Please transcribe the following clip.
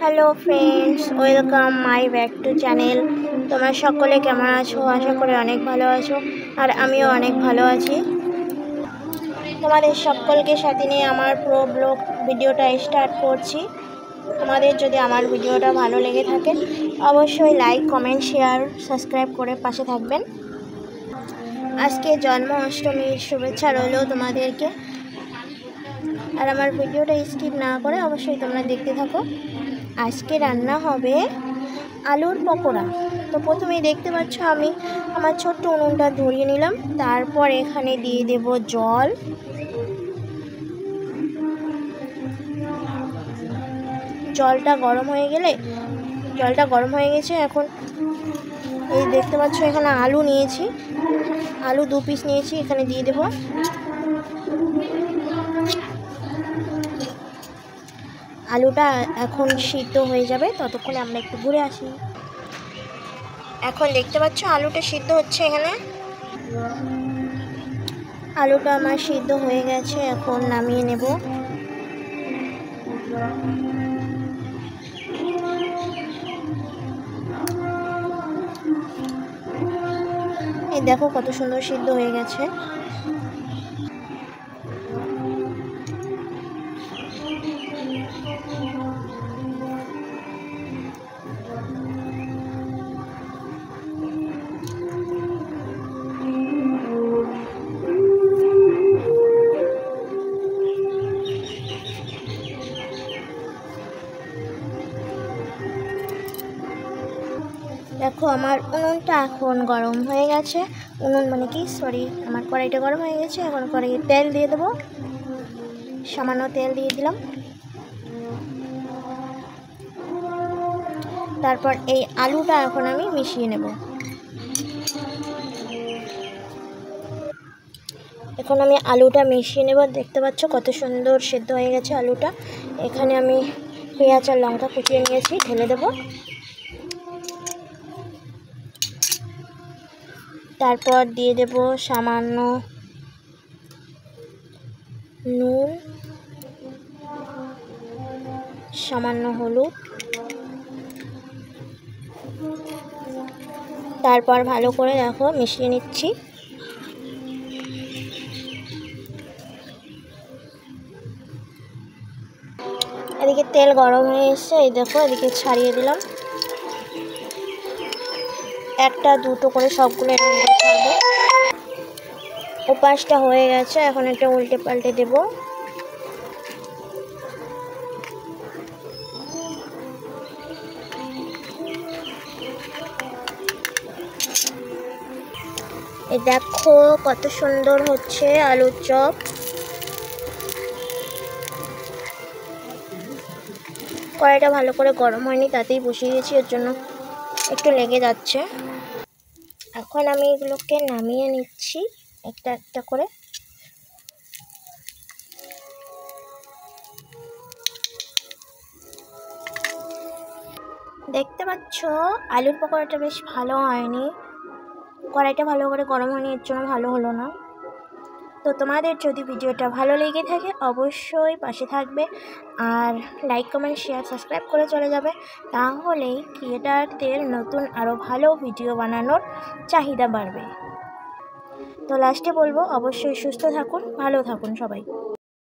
Hello friends, welcome my back to channel. তোমরা সকলে কেমন আছো? আশা করি অনেক ভালো আছো, আর আমিও অনেক ভালো আছি। তোমাদের সকলকে সাথে নিয়ে আমার পুরো ব্লগ ভিডিওটা স্টার্ট করছি। তোমাদের যদি আমার ভিডিওটা ভালো লেগে থাকে অবশ্যই লাইক, কমেন্ট, শেয়ার, সাবস্ক্রাইব করে পাশে থাকবেন। আজকে জন্মাষ্টমীর শুভেচ্ছা রইল তোমাদেরকে। আর আমার ভিডিওটা স্কিপ না করে অবশ্যই তোমরা দেখতে থাকো। আজকে রান্না হবে আলুর পকোড়া। তো প্রথমেই দেখতে পাচ্ছ আমি আমার ছোট্ট উনুনটা ধরিয়ে নিলাম। তারপর এখানে দিয়ে দেব জল। জলটা গরম হয়ে গেছে। এখন এই দেখতে পাচ্ছ এখানে আলু নিয়েছি, আলু 2 পিস নিয়েছি, এখানে দিয়ে দেব। আলুটা এখন সিদ্ধ হয়ে যাবে, ততক্ষণে আমরা একটু ঘুরে আসি। এখন দেখতে পাচ্ছ আলুটা সিদ্ধ হচ্ছে। এখানে আলুটা আমার সিদ্ধ হয়ে গেছে, এখন নামিয়ে নেব। এই দেখো কত সুন্দর সিদ্ধ হয়ে গেছে। দেখো আমার উনুনটা এখন গরম হয়ে গেছে। আমার কড়াইটা গরম হয়ে গেছে। এখন কড়াইয়ে তেল দিয়ে দেবো, সামান্য তেল দিয়ে দিলাম। তারপর এই আলুটা এখন আমি মিশিয়ে নেব। এখন আমি আলুটা মিশিয়ে নেব। দেখতে পাচ্ছ কত সুন্দর সেদ্ধ হয়ে গেছে আলুটা। এখানে আমি পেঁয়াজ আর লঙ্কা কুচিয়ে নিয়েছি, ঢেলে দেব। তারপর দিয়ে দেব সামান্য নুন, সামান্য হলুদ। তারপর ভালো করে দেখো মিশিয়ে নিচ্ছি। এদিকে তেল গরম হয়ে এসছে, এই দেখো এদিকে ছাড়িয়ে দিলাম। একটা দুটো করে সবগুলো এরকম করে ছাড়বো। ওপাশটা হয়ে গেছে, এখন এটা উল্টে পাল্টে দেব। এই দেখো কত সুন্দর হচ্ছে আলুর চপ। কড়াইটা ভালো করে গরম হয়নি, তাতেই বসিয়ে দিয়েছি, এর জন্য একটু লেগে যাচ্ছে। এখন আমি এগুলোকে নামিয়ে নিচ্ছি একটা একটা করে। দেখতে পাচ্ছ আলুর পকোড়াটা বেশ ভালো হয়নি, কড়াইটা ভালো করে গরম হয়নি, এর জন্য ভালো হলো না। তো তোমাদের যদি ভিডিওটা ভালো লেগে থাকে অবশ্যই পাশে থাকবে, আর লাইক, কমেন্ট, শেয়ার, সাবস্ক্রাইব করে চলে যাবে। তাহলেই ক্রিয়েটারদের নতুন আরও ভালো ভিডিও বানানোর চাহিদা বাড়বে। তো লাস্টে বলবো অবশ্যই সুস্থ থাকুন, ভালো থাকুন সবাই।